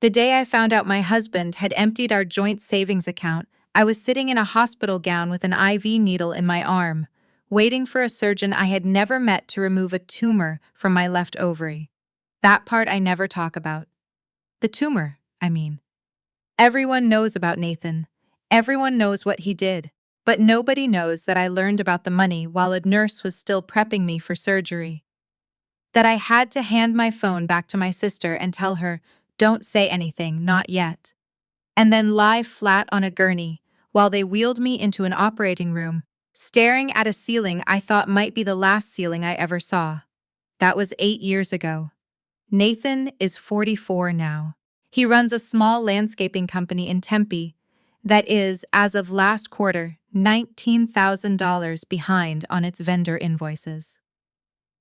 The day I found out my husband had emptied our joint savings account, I was sitting in a hospital gown with an IV needle in my arm, waiting for a surgeon I had never met to remove a tumor from my left ovary. That part I never talk about. The tumor, I mean. Everyone knows about Nathan. Everyone knows what he did. But nobody knows that I learned about the money while a nurse was still prepping me for surgery. That I had to hand my phone back to my sister and tell her, "Don't say anything, not yet." And then lie flat on a gurney while they wheeled me into an operating room, staring at a ceiling I thought might be the last ceiling I ever saw. That was 8 years ago. Nathan is 44 now. He runs a small landscaping company in Tempe that is, as of last quarter, $19,000 behind on its vendor invoices.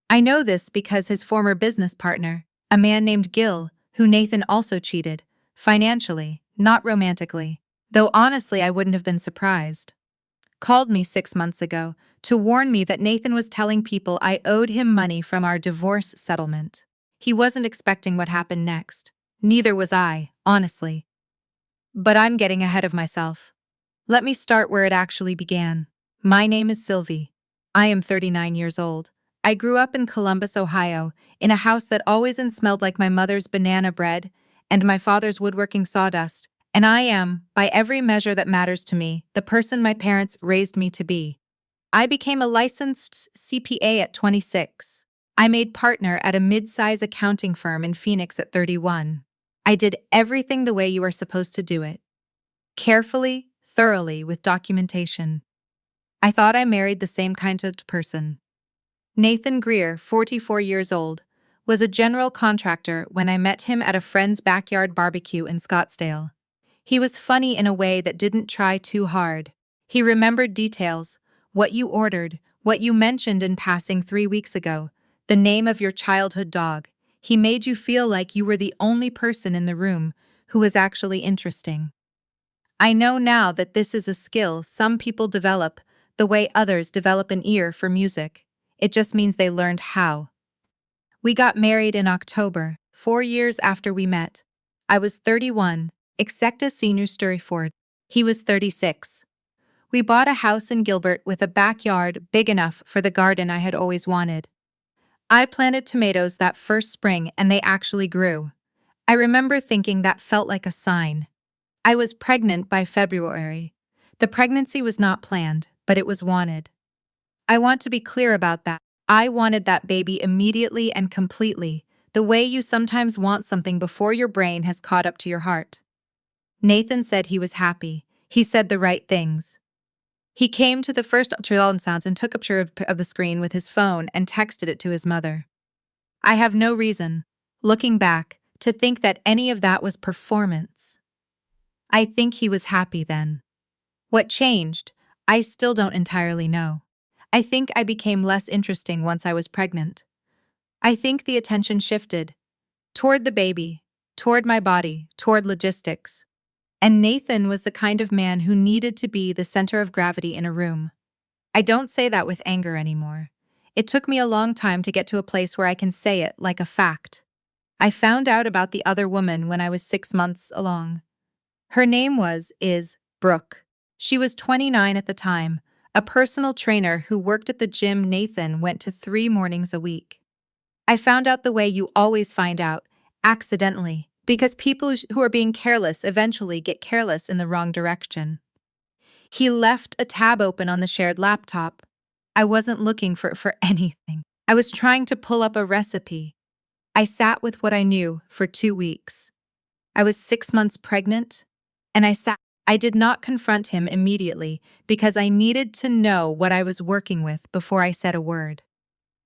I know this because his former business partner, a man named Gil, who Nathan also cheated, financially, not romantically, though honestly I wouldn't have been surprised, called me 6 months ago to warn me that Nathan was telling people I owed him money from our divorce settlement. He wasn't expecting what happened next. Neither was I, honestly. But I'm getting ahead of myself. Let me start where it actually began. My name is Sylvie. I am 39 years old. I grew up in Columbus, Ohio, in a house that always smelled like my mother's banana bread and my father's woodworking sawdust, and I am, by every measure that matters to me, the person my parents raised me to be. I became a licensed CPA at 26. I made partner at a mid-size accounting firm in Phoenix at 31. I did everything the way you are supposed to do it. Carefully, thoroughly, with documentation. I thought I married the same kind of person. Nathan Greer, 44 years old, was a general contractor when I met him at a friend's backyard barbecue in Scottsdale. He was funny in a way that didn't try too hard. He remembered details, what you ordered, what you mentioned in passing 3 weeks ago, the name of your childhood dog. He made you feel like you were the only person in the room who was actually interesting. I know now that this is a skill some people develop the way others develop an ear for music. It just means they learned how. We got married in October, 4 years after we met. I was 31, execta senior Sturryford. He was 36. We bought a house in Gilbert with a backyard big enough for the garden I had always wanted. I planted tomatoes that first spring and they actually grew. I remember thinking that felt like a sign. I was pregnant by February. The pregnancy was not planned, but it was wanted. I want to be clear about that. I wanted that baby immediately and completely, the way you sometimes want something before your brain has caught up to your heart. Nathan said he was happy. He said the right things. He came to the first ultrasound and took a picture of the screen with his phone and texted it to his mother. I have no reason, looking back, to think that any of that was performance. I think he was happy then. What changed, I still don't entirely know. I think I became less interesting once I was pregnant. I think the attention shifted. Toward the baby, toward my body, toward logistics. And Nathan was the kind of man who needed to be the center of gravity in a room. I don't say that with anger anymore. It took me a long time to get to a place where I can say it like a fact. I found out about the other woman when I was 6 months along. Her name is Brooke. She was 29 at the time, a personal trainer who worked at the gym Nathan went to 3 mornings a week. I found out the way you always find out, accidentally, because people who are being careless eventually get careless in the wrong direction. He left a tab open on the shared laptop. I wasn't looking for anything. I was trying to pull up a recipe. I sat with what I knew for 2 weeks. I was 6 months pregnant, and I did not confront him immediately because I needed to know what I was working with before I said a word.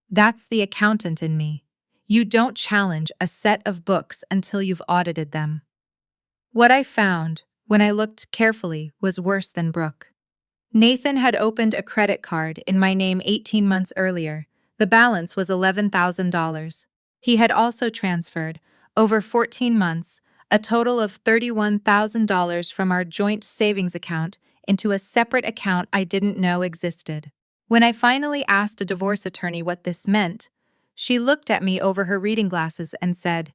That's the accountant in me. You don't challenge a set of books until you've audited them. What I found, when I looked carefully, was worse than Brooke. Nathan had opened a credit card in my name 18 months earlier. The balance was $11,000. He had also transferred, over 14 months, a total of $31,000 from our joint savings account into a separate account I didn't know existed. When I finally asked a divorce attorney what this meant, she looked at me over her reading glasses and said,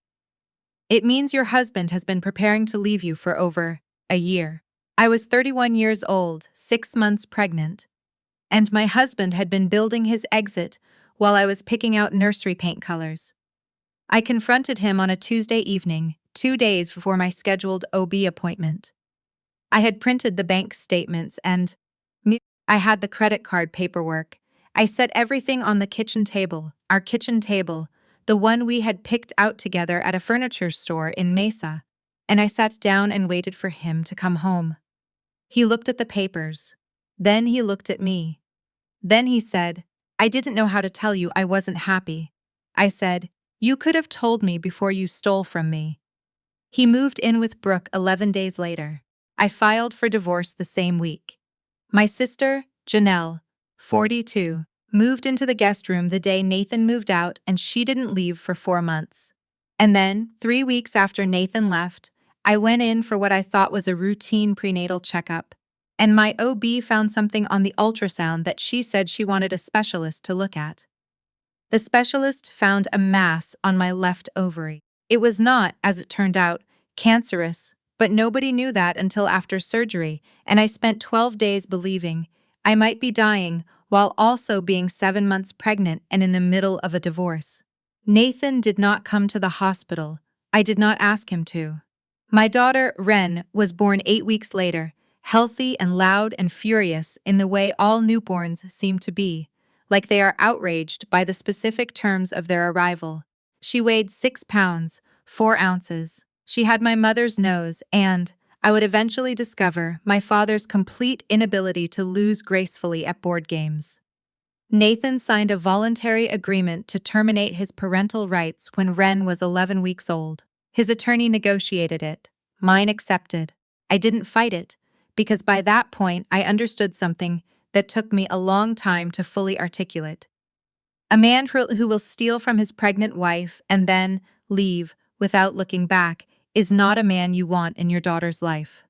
It means your husband has been preparing to leave you for over a year. I was 31 years old, 6 months pregnant, and my husband had been building his exit while I was picking out nursery paint colors. I confronted him on a Tuesday evening, 2 days before my scheduled OB appointment. I had printed the bank statements and I had the credit card paperwork. I set everything on the kitchen table, our kitchen table, the one we had picked out together at a furniture store in Mesa, and I sat down and waited for him to come home. He looked at the papers. Then he looked at me. Then he said, "I didn't know how to tell you I wasn't happy." I said, "You could have told me before you stole from me." He moved in with Brooke 11 days later. I filed for divorce the same week. My sister, Janelle, 42, moved into the guest room the day Nathan moved out, and she didn't leave for 4 months. And then, 3 weeks after Nathan left, I went in for what I thought was a routine prenatal checkup, and my OB found something on the ultrasound that she said she wanted a specialist to look at. The specialist found a mass on my left ovary. It was not, as it turned out, cancerous, but nobody knew that until after surgery, and I spent 12 days believing I might be dying while also being 7 months pregnant and in the middle of a divorce. Nathan did not come to the hospital. I did not ask him to. My daughter, Ren, was born 8 weeks later, healthy and loud and furious in the way all newborns seem to be, like they are outraged by the specific terms of their arrival. She weighed 6 pounds, 4 ounces. She had my mother's nose and, I would eventually discover, my father's complete inability to lose gracefully at board games. Nathan signed a voluntary agreement to terminate his parental rights when Ren was 11 weeks old. His attorney negotiated it. Mine accepted. I didn't fight it, because by that point I understood something that took me a long time to fully articulate. A man who will steal from his pregnant wife and then leave without looking back is not a man you want in your daughter's life.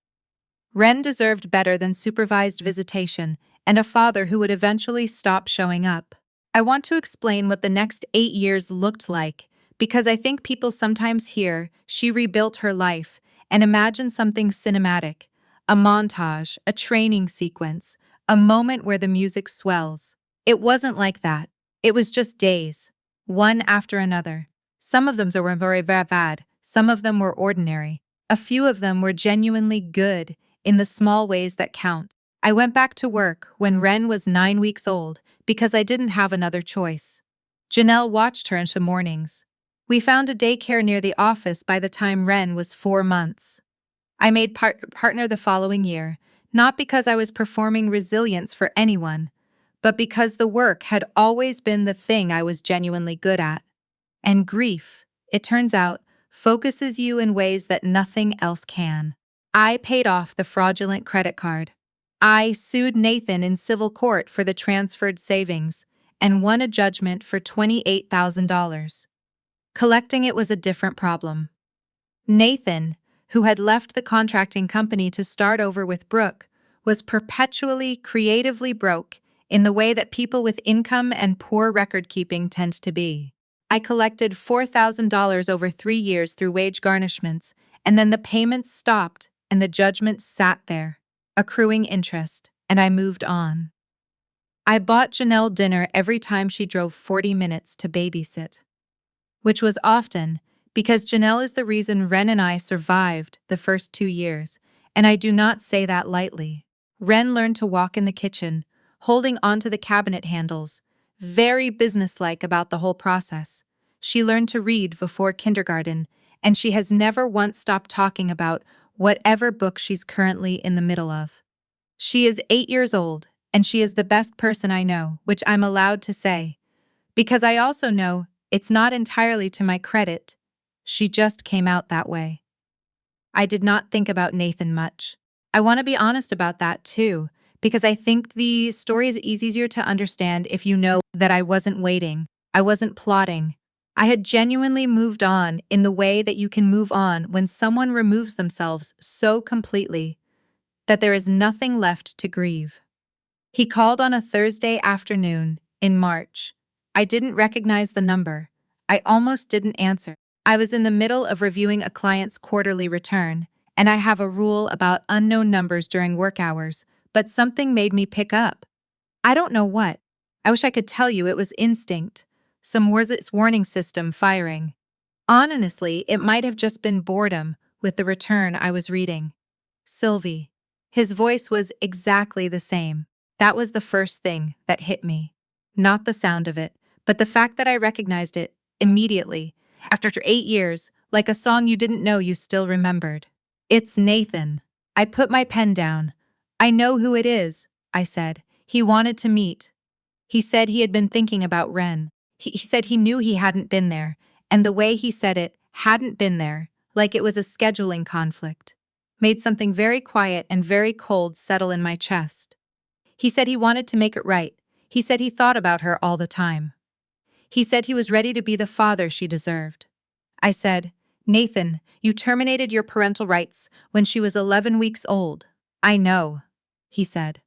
Ren deserved better than supervised visitation and a father who would eventually stop showing up. I want to explain what the next 8 years looked like, because I think people sometimes hear she rebuilt her life and imagine something cinematic, a montage, a training sequence, a moment where the music swells. It wasn't like that. It was just days, one after another. Some of them were very bad, some of them were ordinary. A few of them were genuinely good, in the small ways that count. I went back to work when Ren was 9 weeks old because I didn't have another choice. Janelle watched her in the mornings. We found a daycare near the office by the time Ren was 4 months. I made partner the following year, not because I was performing resilience for anyone, but because the work had always been the thing I was genuinely good at. And grief, it turns out, focuses you in ways that nothing else can. I paid off the fraudulent credit card. I sued Nathan in civil court for the transferred savings and won a judgment for $28,000. Collecting it was a different problem. Nathan, who had left the contracting company to start over with Brooke, was perpetually creatively broke in the way that people with income and poor record-keeping tend to be. I collected $4,000 over 3 years through wage garnishments, and then the payments stopped and the judgment sat there, accruing interest, and I moved on. I bought Janelle dinner every time she drove 40 minutes to babysit, which was often because Janelle is the reason Ren and I survived the first 2 years, and I do not say that lightly. Ren learned to walk in the kitchen, holding onto the cabinet handles, very businesslike about the whole process. She learned to read before kindergarten, and she has never once stopped talking about whatever book she's currently in the middle of. She is 8 years old, and she is the best person I know, which I'm allowed to say, because I also know it's not entirely to my credit. She just came out that way. I did not think about Nathan much. I want to be honest about that too, because I think the story is easier to understand if you know that I wasn't waiting, I wasn't plotting. I had genuinely moved on in the way that you can move on when someone removes themselves so completely that there is nothing left to grieve. He called on a Thursday afternoon in March. I didn't recognize the number. I almost didn't answer. I was in the middle of reviewing a client's quarterly return, and I have a rule about unknown numbers during work hours, but something made me pick up. I don't know what. I wish I could tell you it was instinct. Some warning system firing. Honestly, it might have just been boredom with the return I was reading. Sylvie. His voice was exactly the same. That was the first thing that hit me. Not the sound of it, but the fact that I recognized it immediately, after 8 years, like a song you didn't know you still remembered. It's Nathan. I put my pen down. I know who it is, I said. He wanted to meet. He said he had been thinking about Ren. He said he knew he hadn't been there, and the way he said it, hadn't been there, like it was a scheduling conflict, made something very quiet and very cold settle in my chest. He said he wanted to make it right. He said he thought about her all the time. He said he was ready to be the father she deserved. I said, Nathan, you terminated your parental rights when she was 11 weeks old. I know, he said.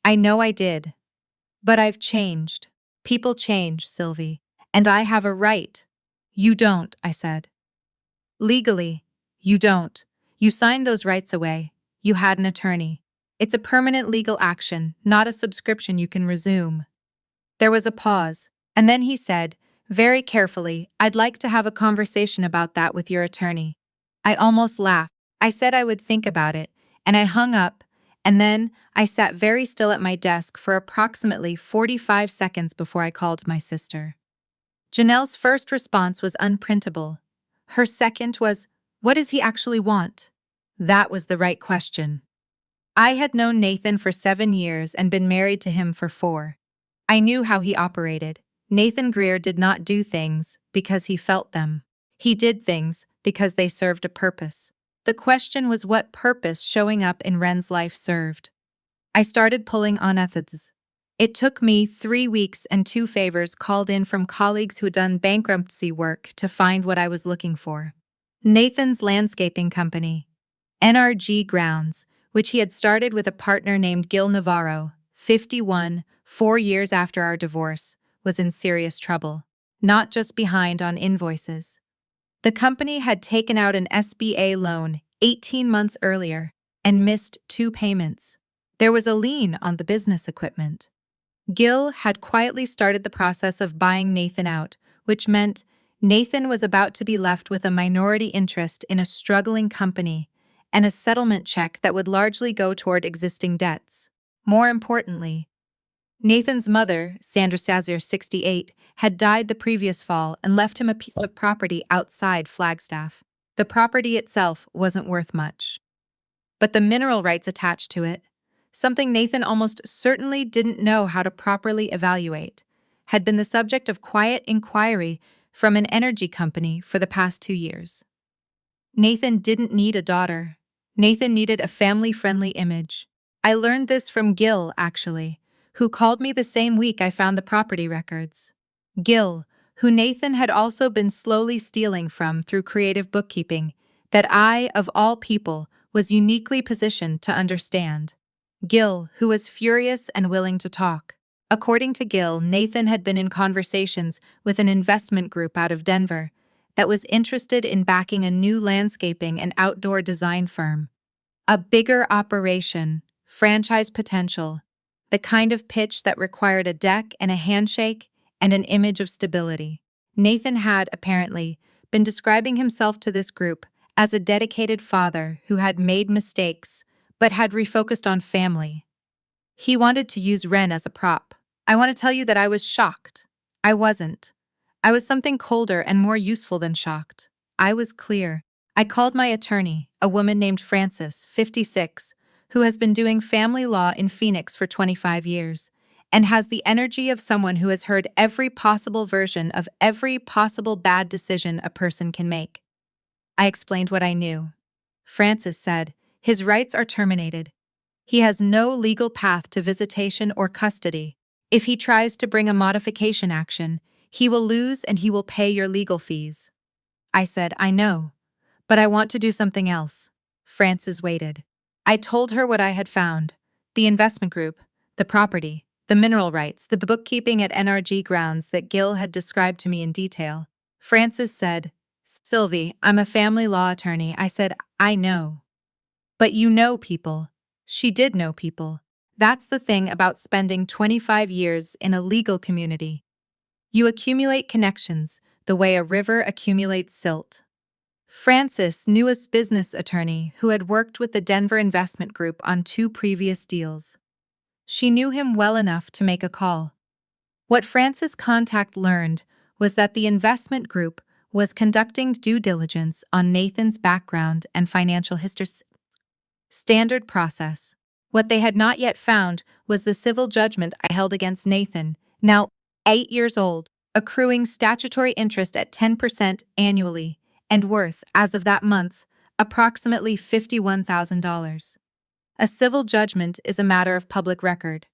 I know I did. But I've changed. People change, Sylvie. And I have a right. You don't, I said. Legally, you don't. You signed those rights away. You had an attorney. It's a permanent legal action, not a subscription you can resume. There was a pause, and then he said, very carefully, I'd like to have a conversation about that with your attorney. I almost laughed. I said I would think about it, and I hung up, and then I sat very still at my desk for approximately 45 seconds before I called my sister. Janelle's first response was unprintable. Her second was, what does he actually want? That was the right question. I had known Nathan for 7 years and been married to him for 4. I knew how he operated. Nathan Greer did not do things because he felt them. He did things because they served a purpose. The question was what purpose showing up in Ren's life served. I started pulling on ethics. It took me 3 weeks and 2 favors called in from colleagues who'd done bankruptcy work to find what I was looking for. Nathan's landscaping company, NRG Grounds, which he had started with a partner named Gil Navarro, 51, 4 years after our divorce, was in serious trouble, not just behind on invoices. The company had taken out an SBA loan 18 months earlier and missed 2 payments. There was a lien on the business equipment. Gil had quietly started the process of buying Nathan out, which meant Nathan was about to be left with a minority interest in a struggling company and a settlement check that would largely go toward existing debts. More importantly, Nathan's mother, Sandra Sazier, 68, had died the previous fall and left him a piece of property outside Flagstaff. The property itself wasn't worth much, but the mineral rights attached to it, something Nathan almost certainly didn't know how to properly evaluate, had been the subject of quiet inquiry from an energy company for the past 2 years. Nathan didn't need a daughter. Nathan needed a family-friendly image. I learned this from Gil, actually, who called me the same week I found the property records. Gil, who Nathan had also been slowly stealing from through creative bookkeeping, that I, of all people, was uniquely positioned to understand. Gil, who was furious and willing to talk. According to Gil, Nathan had been in conversations with an investment group out of Denver that was interested in backing a new landscaping and outdoor design firm. A bigger operation, franchise potential, the kind of pitch that required a deck and a handshake and an image of stability. Nathan had, apparently, been describing himself to this group as a dedicated father who had made mistakes but had refocused on family. He wanted to use Ren as a prop. I want to tell you that I was shocked. I wasn't. I was something colder and more useful than shocked. I was clear. I called my attorney, a woman named Frances, 56, who has been doing family law in Phoenix for 25 years, and has the energy of someone who has heard every possible version of every possible bad decision a person can make. I explained what I knew. Frances said, his rights are terminated. He has no legal path to visitation or custody. If he tries to bring a modification action, he will lose and he will pay your legal fees. I said, I know, but I want to do something else. Frances waited. I told her what I had found. The investment group, the property, the mineral rights, the bookkeeping at NRG Grounds that Gil had described to me in detail. Frances said, Sylvie, I'm a family law attorney. I said, I know. But you know people. She did know people. That's the thing about spending 25 years in a legal community. You accumulate connections, the way a river accumulates silt. Francis knew a business attorney who had worked with the Denver Investment Group on 2 previous deals. She knew him well enough to make a call. What Francis' contact learned was that the investment group was conducting due diligence on Nathan's background and financial history. Standard process. What they had not yet found was the civil judgment I held against Nathan, now 8 years old, accruing statutory interest at 10% annually, and worth, as of that month, approximately $51,000. A civil judgment is a matter of public record.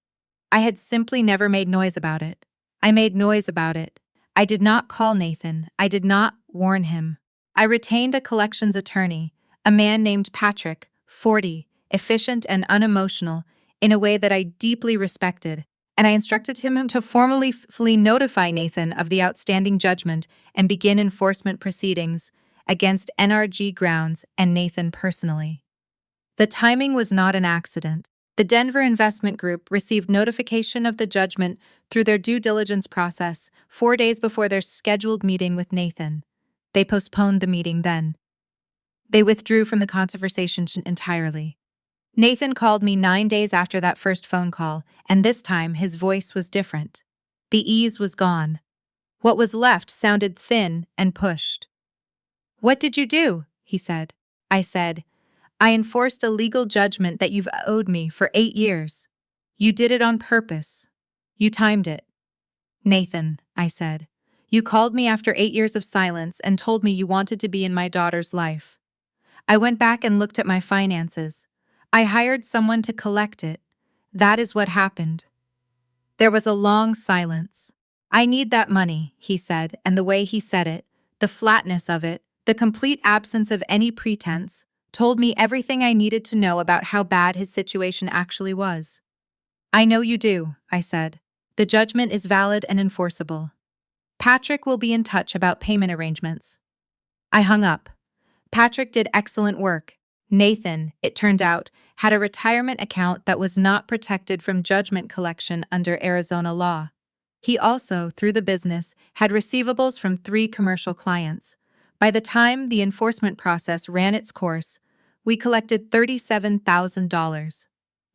I had simply never made noise about it. I made noise about it. I did not call Nathan. I did not warn him. I retained a collections attorney, a man named Patrick, 40, efficient and unemotional, in a way that I deeply respected, and I instructed him to formally notify Nathan of the outstanding judgment and begin enforcement proceedings against NRG grounds and Nathan personally. The timing was not an accident. The Denver Investment Group received notification of the judgment through their due diligence process 4 days before their scheduled meeting with Nathan. They postponed the meeting then. They withdrew from the conversation entirely. Nathan called me 9 days after that first phone call, and this time his voice was different. The ease was gone. What was left sounded thin and pushed. "What did you do?" he said. I said, "I enforced a legal judgment that you've owed me for 8 years. You did it on purpose. You timed it." "Nathan," I said, "you called me after 8 years of silence and told me you wanted to be in my daughter's life. I went back and looked at my finances. I hired someone to collect it. That is what happened." There was a long silence. "I need that money," he said, and the way he said it, the flatness of it, the complete absence of any pretense, told me everything I needed to know about how bad his situation actually was. "I know you do," I said. "The judgment is valid and enforceable. Patrick will be in touch about payment arrangements." I hung up. Patrick did excellent work. Nathan, it turned out, had a retirement account that was not protected from judgment collection under Arizona law. He also, through the business, had receivables from 3 commercial clients. By the time the enforcement process ran its course, we collected $37,000.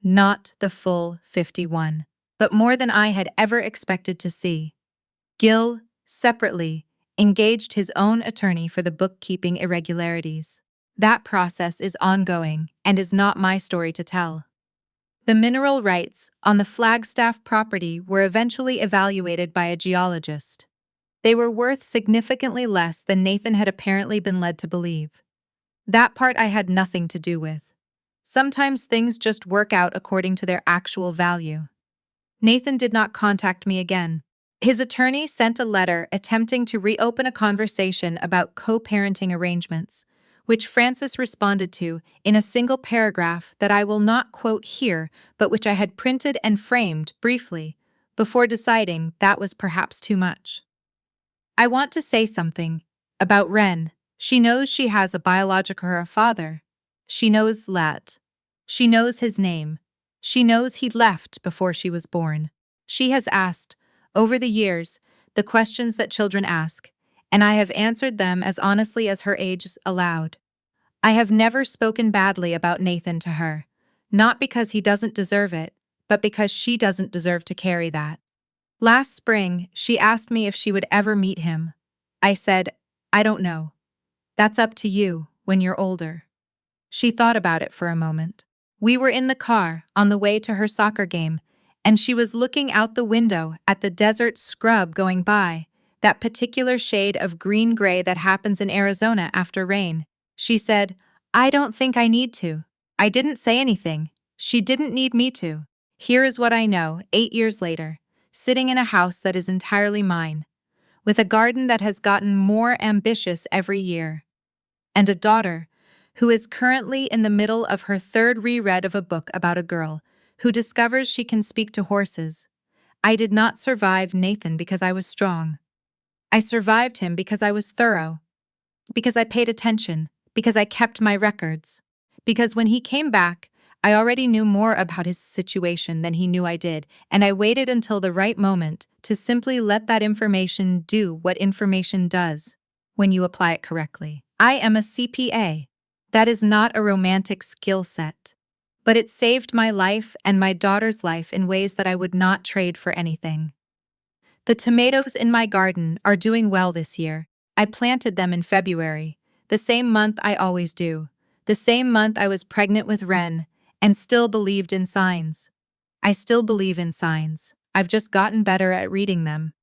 Not the full 51, but more than I had ever expected to see. Gil, separately, engaged his own attorney for the bookkeeping irregularities. That process is ongoing and is not my story to tell. The mineral rights on the Flagstaff property were eventually evaluated by a geologist. They were worth significantly less than Nathan had apparently been led to believe. That part I had nothing to do with. Sometimes things just work out according to their actual value. Nathan did not contact me again. His attorney sent a letter attempting to reopen a conversation about co-parenting arrangements, which Francis responded to in a single paragraph that I will not quote here, but which I had printed and framed briefly, before deciding that was perhaps too much. "I want to say something about Ren. She knows she has a biological father. She knows that. She knows his name. She knows he left before she was born. She has asked, over the years, the questions that children ask, and I have answered them as honestly as her age allowed. I have never spoken badly about Nathan to her, not because he doesn't deserve it, but because she doesn't deserve to carry that. Last spring, she asked me if she would ever meet him. I said, I don't know. That's up to you when you're older." She thought about it for a moment. We were in the car on the way to her soccer game, and she was looking out the window at the desert scrub going by, that particular shade of green-gray that happens in Arizona after rain. She said, "I don't think I need to." I didn't say anything. She didn't need me to. Here is what I know, 8 years later, sitting in a house that is entirely mine, with a garden that has gotten more ambitious every year, and a daughter who is currently in the middle of her 3rd reread of a book about a girl who discovers she can speak to horses. I did not survive Nathan because I was strong. I survived him because I was thorough. Because I paid attention, because I kept my records. Because when he came back, I already knew more about his situation than he knew I did, and I waited until the right moment to simply let that information do what information does when you apply it correctly. I am a CPA. That is not a romantic skill set. But it saved my life and my daughter's life in ways that I would not trade for anything. The tomatoes in my garden are doing well this year. I planted them in February, the same month I always do, the same month I was pregnant with Ren, and still believed in signs. I still believe in signs. I've just gotten better at reading them.